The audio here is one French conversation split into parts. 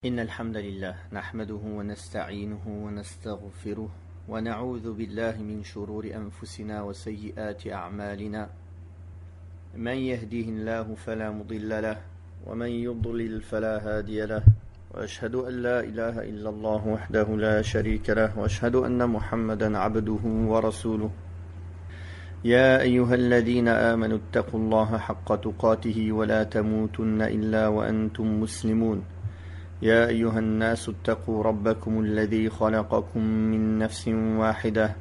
إن الحمد لله نحمده ونستعينه ونستغفره ونعوذ بالله من شرور أنفسنا وسيئات أعمالنا. من يهديه الله فلا مضل له ومن يضلل فلا هادي له، وأشهد أن لا إله إلا الله وحده لا شريك له، وأشهد أن محمدا عبده ورسوله. يا أيها الذين آمنوا اتقوا الله حق تقاته ولا تموتن إلا وأنتم مسلمون. يا أيها الناس اتقوا ربكم الذي خلقكم من نفس واحدة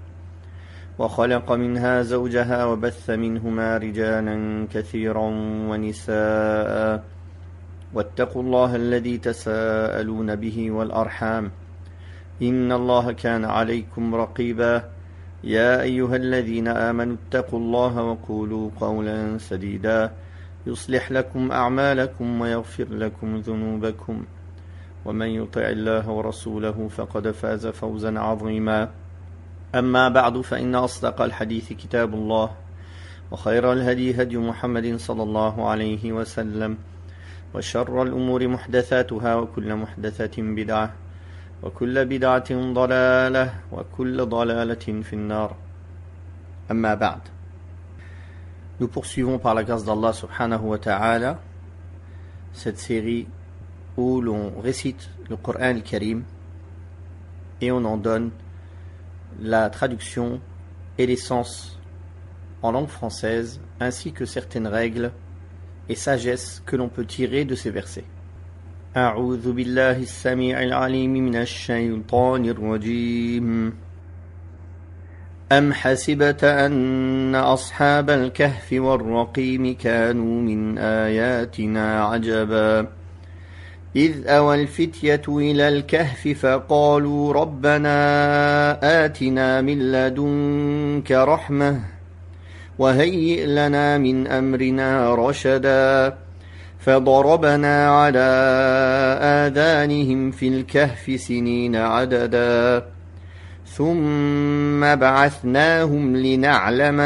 وخلق منها زوجها وبث منهما رجالا كثيرا ونساء، واتقوا الله الذي تساءلون به والأرحام إن الله كان عليكم رقيبا. يا أيها الذين آمنوا اتقوا الله وقولوا قولا سديدا يصلح لكم أعمالكم ويغفر لكم ذنوبكم، ومن يطع الله ورسوله فقد فاز فوزا عظيما. أما بعد، فإن أصدق الحديث كتاب الله، وخير الهدي هدي محمد صلى الله عليه وسلم، وشر الأمور محدثاتها، وكل محدثة بدعة، وكل بدعة ضلالة، وكل ضلالة في النار. أما بعد. Nous poursuivons par la grâce d'Allah subhanahu wa ta'ala cette série où l'on récite le Coran al-Karim et on en donne la traduction et les sens en langue française, ainsi que certaines règles et sagesses que l'on peut tirer de ces versets. أعوذ بالله السميع العليم من الشيطان الرجيم. أم حسبت أن أصحاب الكهف والرقيم كانوا من آياتنا عجبا إذ أوى الفتية إلى الكهف فقالوا ربنا آتنا من لدنك رحمة وهيئ لنا من أمرنا رشدا فضربنا على آذانهم في الكهف سنين عددا ثم بعثناهم لنعلم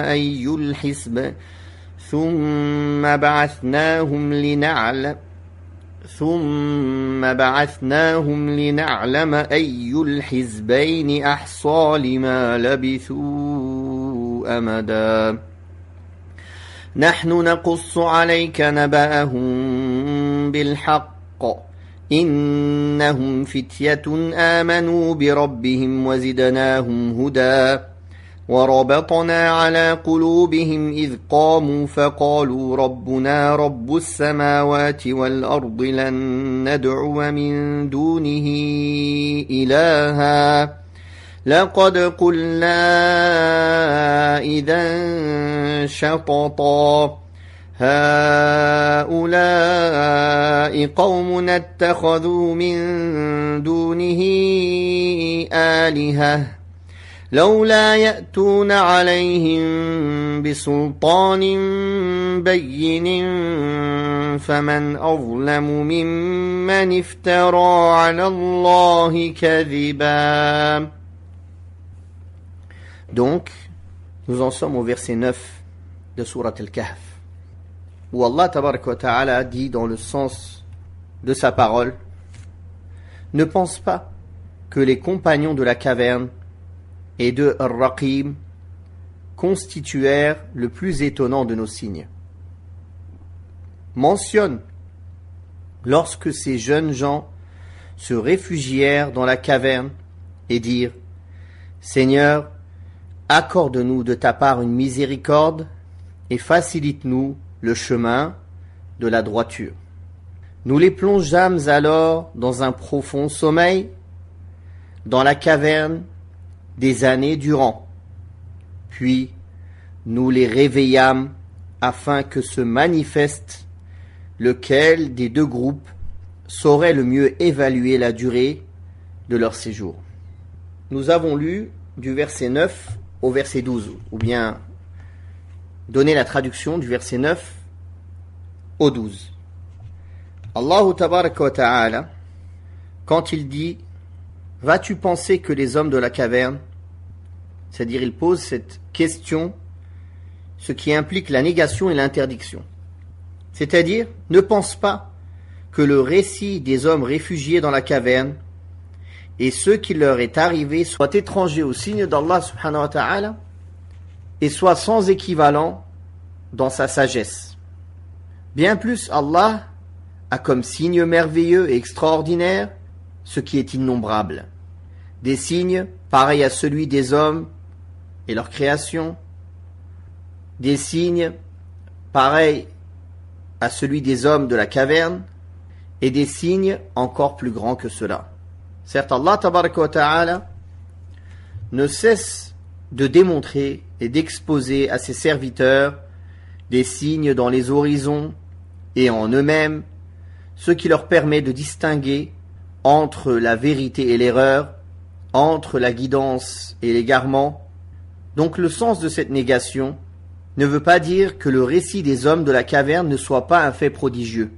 أي الحزبين أحصى لما لبثوا أمدا نحن نقص عليك نبأهم بالحق إنهم فتية آمنوا بربهم وزدناهم هدى وربطنا على قلوبهم إذ قاموا فقالوا ربنا رب السماوات والأرض لن ندعو من دونه إلها لقد قلنا إذا شططا هؤلاء قوم اتخذوا من دونه آلهة لولا يأتون عليهم بسلطان بين فمن أظلم ممن افترى على الله كذبا. Donc, nous en sommes au verset 9 de Surat Al-Kahf, où Allah tabaraka wa ta'ala dit dans le sens de sa parole: ne pense pas que les compagnons de la caverne et de Ar-Raqim constituèrent le plus étonnant de nos signes. Mentionne lorsque ces jeunes gens se réfugièrent dans la caverne et dirent: Seigneur, accorde-nous de ta part une miséricorde et facilite-nous le chemin de la droiture. Nous les plongeâmes alors dans un profond sommeil, dans la caverne, des années durant. Puis nous les réveillâmes afin que se manifeste lequel des deux groupes saurait le mieux évaluer la durée de leur séjour. Nous avons lu du verset 9 au verset 12, ou bien donner la traduction du verset 9 au 12. Allah tabaraka wa ta'ala, quand il dit « Vas-tu penser que les hommes de la caverne », c'est-à-dire il pose cette question, ce qui implique la négation et l'interdiction. C'est-à-dire, ne pense pas que le récit des hommes réfugiés dans la caverne et ce qui leur est arrivé soit étranger au signe d'Allah subhanahu wa ta'ala et soit sans équivalent dans sa sagesse. Bien plus, Allah a comme signe merveilleux et extraordinaire ce qui est innombrable. Des signes pareils à celui des hommes et leur création, des signes pareils à celui des hommes de la caverne, et des signes encore plus grands que cela. Certes, Allah tabaraka wa ta'ala ne cesse de démontrer et d'exposer à ses serviteurs des signes dans les horizons et en eux-mêmes, ce qui leur permet de distinguer entre la vérité et l'erreur, entre la guidance et l'égarement. Donc le sens de cette négation ne veut pas dire que le récit des hommes de la caverne ne soit pas un fait prodigieux.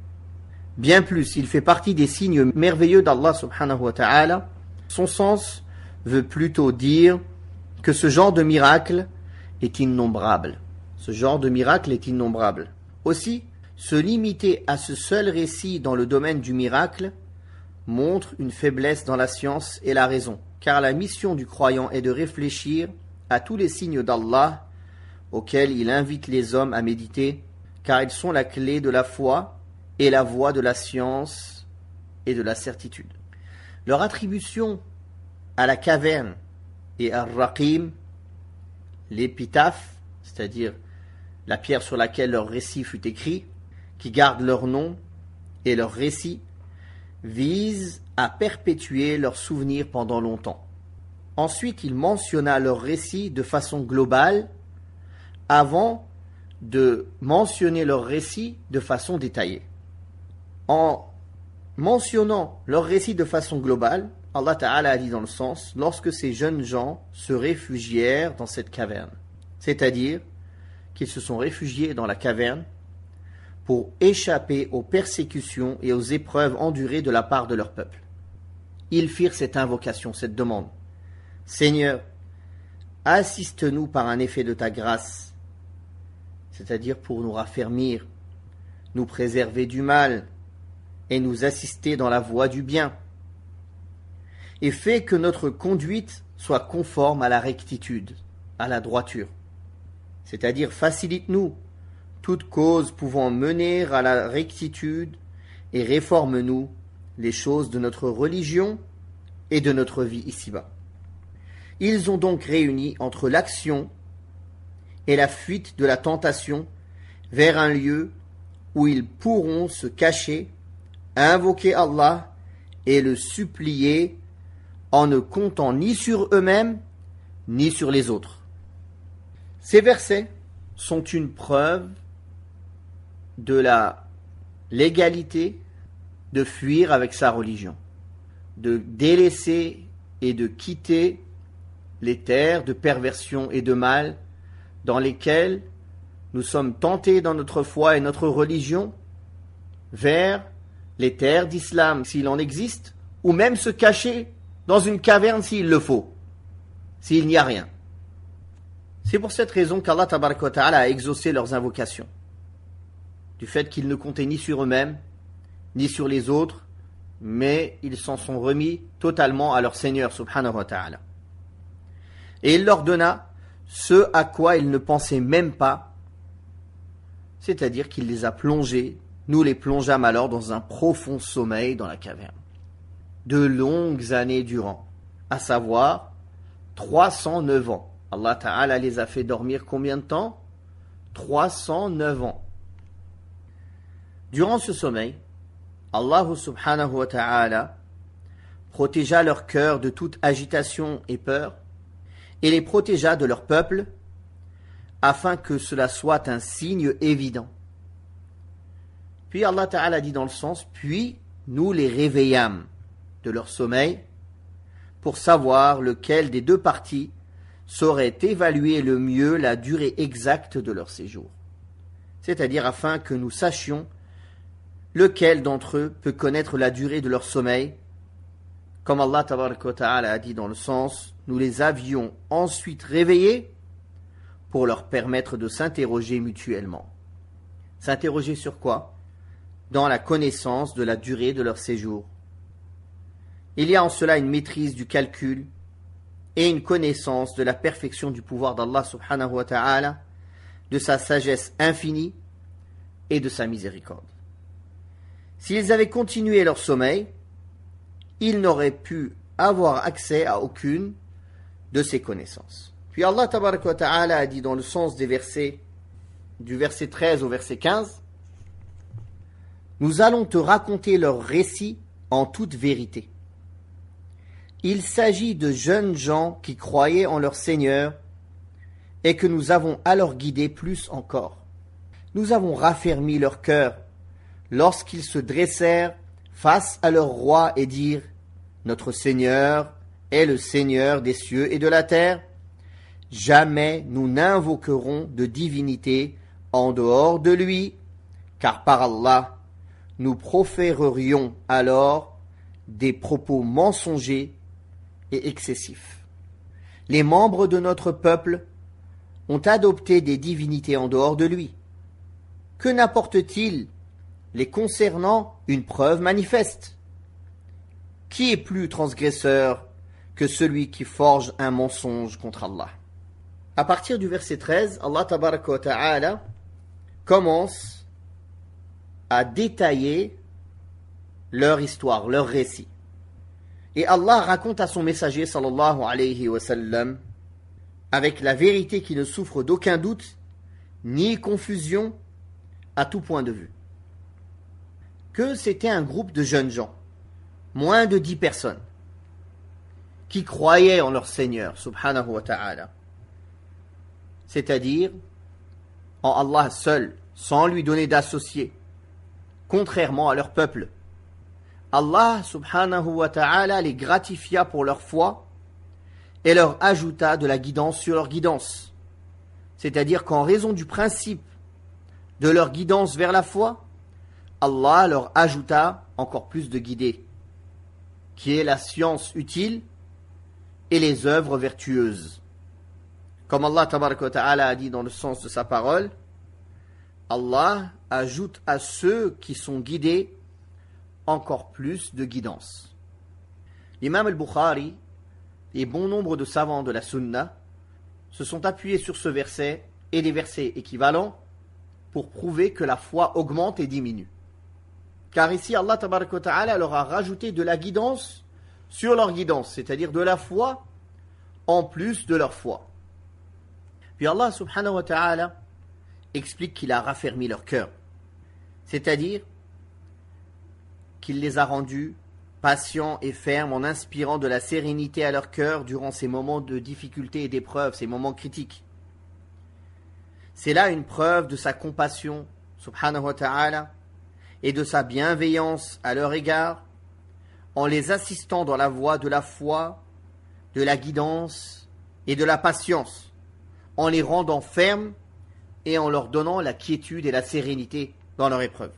Bien plus, il fait partie des signes merveilleux d'Allah subhanahu wa ta'ala. Son sens veut plutôt dire que ce genre de miracle est innombrable. Ce genre de miracle est innombrable. Aussi, se limiter à ce seul récit dans le domaine du miracle montre une faiblesse dans la science et la raison, car la mission du croyant est de réfléchir à tous les signes d'Allah auxquels il invite les hommes à méditer, car ils sont la clé de la foi et la voie de la science et de la certitude. Leur attribution à la caverne et à Raqim, l'épitaphe, c'est-à-dire la pierre sur laquelle leur récit fut écrit, qui garde leur nom et leur récit, vise à perpétuer leurs souvenirs pendant longtemps. Ensuite, il mentionna leur récit de façon globale avant de mentionner leur récit de façon détaillée. En mentionnant leur récit de façon globale, Allah Ta'ala a dit dans le sens, lorsque ces jeunes gens se réfugièrent dans cette caverne, c'est-à-dire qu'ils se sont réfugiés dans la caverne pour échapper aux persécutions et aux épreuves endurées de la part de leur peuple. Ils firent cette invocation, cette demande. Seigneur, assiste-nous par un effet de ta grâce, c'est-à-dire pour nous raffermir, nous préserver du mal et nous assister dans la voie du bien, et fais que notre conduite soit conforme à la rectitude, à la droiture. C'est-à-dire facilite-nous toute cause pouvant mener à la rectitude et réforme-nous les choses de notre religion et de notre vie ici-bas. Ils ont donc réuni entre l'action et la fuite de la tentation vers un lieu où ils pourront se cacher, invoquer Allah et le supplier en ne comptant ni sur eux-mêmes ni sur les autres. Ces versets sont une preuve de la légalité de fuir avec sa religion, de délaisser et de quitter les terres de perversion et de mal dans lesquelles nous sommes tentés dans notre foi et notre religion vers les terres d'islam s'il en existe, ou même se cacher dans une caverne s'il le faut, s'il n'y a rien. C'est pour cette raison qu'Allah Tabaraka wa Ta'ala a exaucé leurs invocations, du fait qu'ils ne comptaient ni sur eux-mêmes, ni sur les autres, mais ils s'en sont remis totalement à leur Seigneur subhanahu wa ta'ala. Et il leur donna ce à quoi ils ne pensaient même pas, c'est-à-dire qu'il les a plongés, nous les plongeâmes alors dans un profond sommeil dans la caverne, de longues années durant, à savoir 309 ans. Allah Ta'ala les a fait dormir combien de temps? 309 ans. Durant ce sommeil, Allah subhanahu wa ta'ala protégea leur cœur de toute agitation et peur et les protégea de leur peuple afin que cela soit un signe évident. Puis Allah Ta'ala dit dans le sens, puis nous les réveillâmes de leur sommeil pour savoir lequel des deux parties saurait évaluer le mieux la durée exacte de leur séjour. C'est-à-dire afin que nous sachions lequel d'entre eux peut connaître la durée de leur sommeil. Comme Allah Tabaraka wa Ta'ala a dit dans le sens, nous les avions ensuite réveillés pour leur permettre de s'interroger mutuellement. S'interroger sur quoi? dans la connaissance de la durée de leur séjour. Il y a en cela une maîtrise du calcul et une connaissance de la perfection du pouvoir d'Allah subhanahu wa ta'ala, de sa sagesse infinie et de sa miséricorde. S'ils avaient continué leur sommeil, ils n'auraient pu avoir accès à aucune de ces connaissances. Puis Allah tabaraka wa ta'ala a dit dans le sens des versets, du verset 13 au verset 15, « Nous allons te raconter leur récit en toute vérité. Il s'agit de jeunes gens qui croyaient en leur Seigneur et que nous avons alors guidé plus encore. Nous avons raffermi leur cœur lorsqu'ils se dressèrent face à leur roi et dirent « Notre Seigneur est le Seigneur des cieux et de la terre. Jamais nous n'invoquerons de divinité en dehors de lui, car par Allah, nous proférerions alors des propos mensongers et excessifs. Les membres de notre peuple ont adopté des divinités en dehors de lui. Que n'apporte-t-il les concernant une preuve manifeste? Qui est plus transgresseur que celui qui forge un mensonge contre Allah? » À partir du verset 13, Allah tabaraka wa ta'ala commence à détailler leur histoire, leur récit. Et Allah raconte à son messager sallallahu alayhi wa sallam, avec la vérité qui ne souffre d'aucun doute, ni confusion, à tout point de vue, que c'était un groupe de jeunes gens, moins de 10 personnes, qui croyaient en leur Seigneur, subhanahu wa ta'ala, c'est-à-dire en Allah seul, sans lui donner d'associés, contrairement à leur peuple. Allah subhanahu wa ta'ala les gratifia pour leur foi et leur ajouta de la guidance sur leur guidance. C'est-à-dire qu'en raison du principe de leur guidance vers la foi, Allah leur ajouta encore plus de guidée, qui est la science utile et les œuvres vertueuses. Comme Allah tabaraka wa ta'ala a dit dans le sens de sa parole, Allah ajoute à ceux qui sont guidés encore plus de guidance. L'imam al-Bukhari et bon nombre de savants de la Sunna se sont appuyés sur ce verset et des versets équivalents pour prouver que la foi augmente et diminue. Car ici, Allah tabaraka wa ta'ala leur a rajouté de la guidance sur leur guidance, c'est-à-dire de la foi en plus de leur foi. Puis Allah subhanahu wa ta'ala explique qu'il a raffermi leur cœur, c'est-à-dire qu'il les a rendus patients et fermes en inspirant de la sérénité à leur cœur durant ces moments de difficulté et d'épreuve, ces moments critiques. C'est là une preuve de sa compassion, subhanahu wa ta'ala, et de sa bienveillance à leur égard, en les assistant dans la voie de la foi, de la guidance et de la patience, en les rendant fermes et en leur donnant la quiétude et la sérénité dans leur épreuve.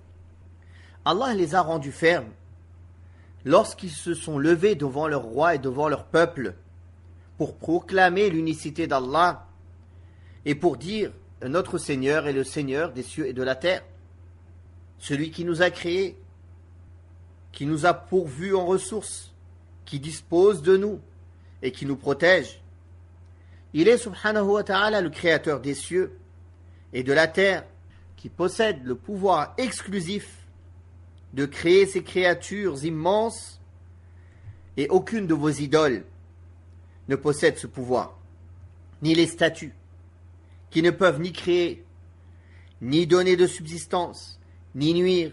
Allah les a rendus fermes lorsqu'ils se sont levés devant leur roi et devant leur peuple pour proclamer l'unicité d'Allah et pour dire « Notre Seigneur est le Seigneur des cieux et de la terre, celui qui nous a créés, qui nous a pourvus en ressources, qui dispose de nous et qui nous protège. Il est subhanahu wa ta'ala le créateur des cieux et de la terre, qui possède le pouvoir exclusif de créer ces créatures immenses, et aucune de vos idoles ne possède ce pouvoir, ni les statues, qui ne peuvent ni créer, ni donner de subsistance, ni nuire,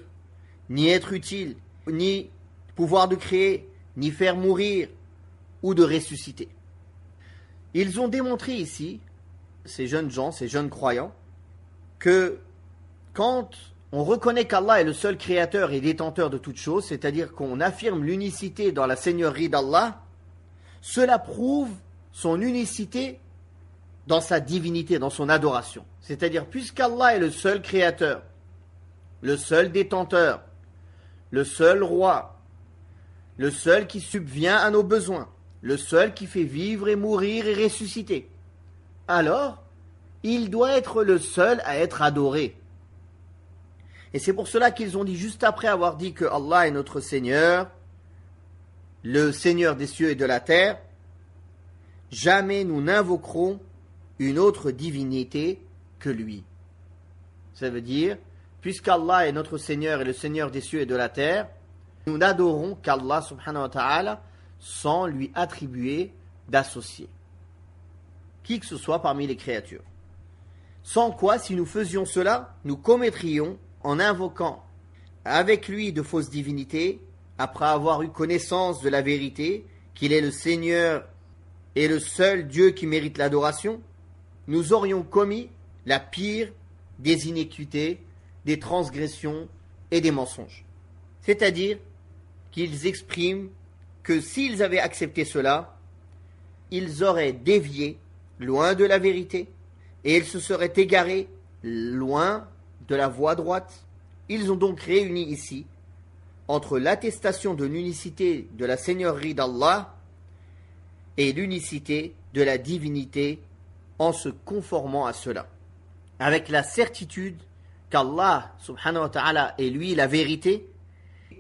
ni être utiles, ni pouvoir de créer, ni faire mourir, ou de ressusciter. Ils ont démontré ici, ces jeunes gens, ces jeunes croyants, que quand on reconnaît qu'Allah est le seul créateur et détenteur de toutes choses, c'est-à-dire qu'on affirme l'unicité dans la seigneurie d'Allah, cela prouve son unicité dans sa divinité, dans son adoration. C'est-à-dire, puisqu'Allah est le seul créateur, le seul détenteur, le seul roi, le seul qui subvient à nos besoins, le seul qui fait vivre et mourir et ressusciter, alors il doit être le seul à être adoré. Et c'est pour cela qu'ils ont dit, juste après avoir dit que Allah est notre Seigneur, le Seigneur des cieux et de la terre, jamais nous n'invoquerons une autre divinité que lui. Ça veut dire, puisqu'Allah est notre Seigneur et le Seigneur des cieux et de la terre, nous n'adorons qu'Allah subhanahu wa ta'ala sans lui attribuer d'associé. Qui que ce soit parmi les créatures. Sans quoi, si nous faisions cela, nous commettrions en invoquant avec lui de fausses divinités, après avoir eu connaissance de la vérité, qu'il est le Seigneur et le seul Dieu qui mérite l'adoration, nous aurions commis la pire des iniquités, des transgressions et des mensonges. C'est-à-dire qu'ils expriment que s'ils avaient accepté cela, ils auraient dévié loin de la vérité et ils se seraient égarés loin de la voie droite. Ils ont donc réuni ici entre l'attestation de l'unicité de la seigneurie d'Allah et l'unicité de la divinité en se conformant à cela, avec la certitude qu'Allah subhanahu wa ta'ala est lui la vérité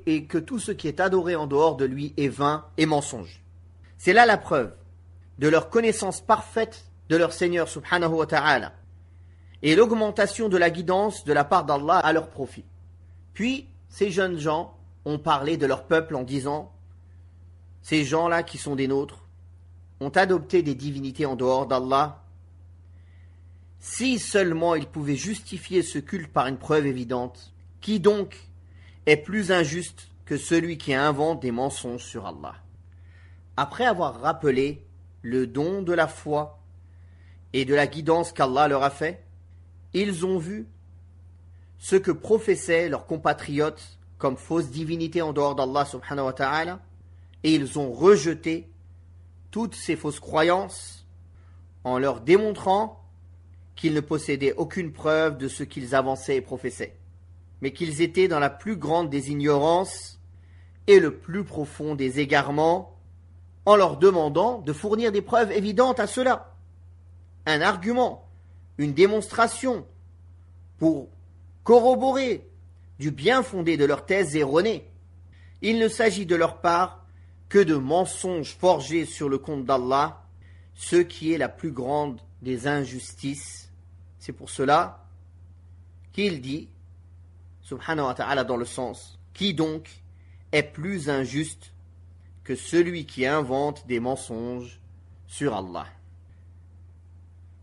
et que tout ce qui est adoré en dehors de lui est vain et mensonge. C'est là la preuve de leur connaissance parfaite de leur Seigneur subhanahu wa ta'ala et l'augmentation de la guidance de la part d'Allah à leur profit. Puis, ces jeunes gens ont parlé de leur peuple en disant « Ces gens-là qui sont des nôtres ont adopté des divinités en dehors d'Allah. Si seulement ils pouvaient justifier ce culte par une preuve évidente, qui donc est plus injuste que celui qui invente des mensonges sur Allah ?» Après avoir rappelé le don de la foi et de la guidance qu'Allah leur a fait, ils ont vu ce que professaient leurs compatriotes comme fausses divinités en dehors d'Allah subhanahu wa ta'ala, et ils ont rejeté toutes ces fausses croyances en leur démontrant qu'ils ne possédaient aucune preuve de ce qu'ils avançaient et professaient, mais qu'ils étaient dans la plus grande des ignorances et le plus profond des égarements, en leur demandant de fournir des preuves évidentes à cela, un argument, une démonstration pour corroborer du bien fondé de leur thèse erronée. Il ne s'agit de leur part que de mensonges forgés sur le compte d'Allah, ce qui est la plus grande des injustices. C'est pour cela qu'il dit, subhanahu wa ta'ala, dans le sens, qui donc est plus injuste que celui qui invente des mensonges sur Allah.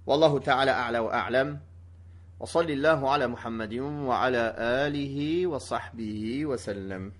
Wallahu ta'ala a'la wa a'lam. Wa sallallahu ala Muhammadin wa ala alihi wa sahbihi wa sallam.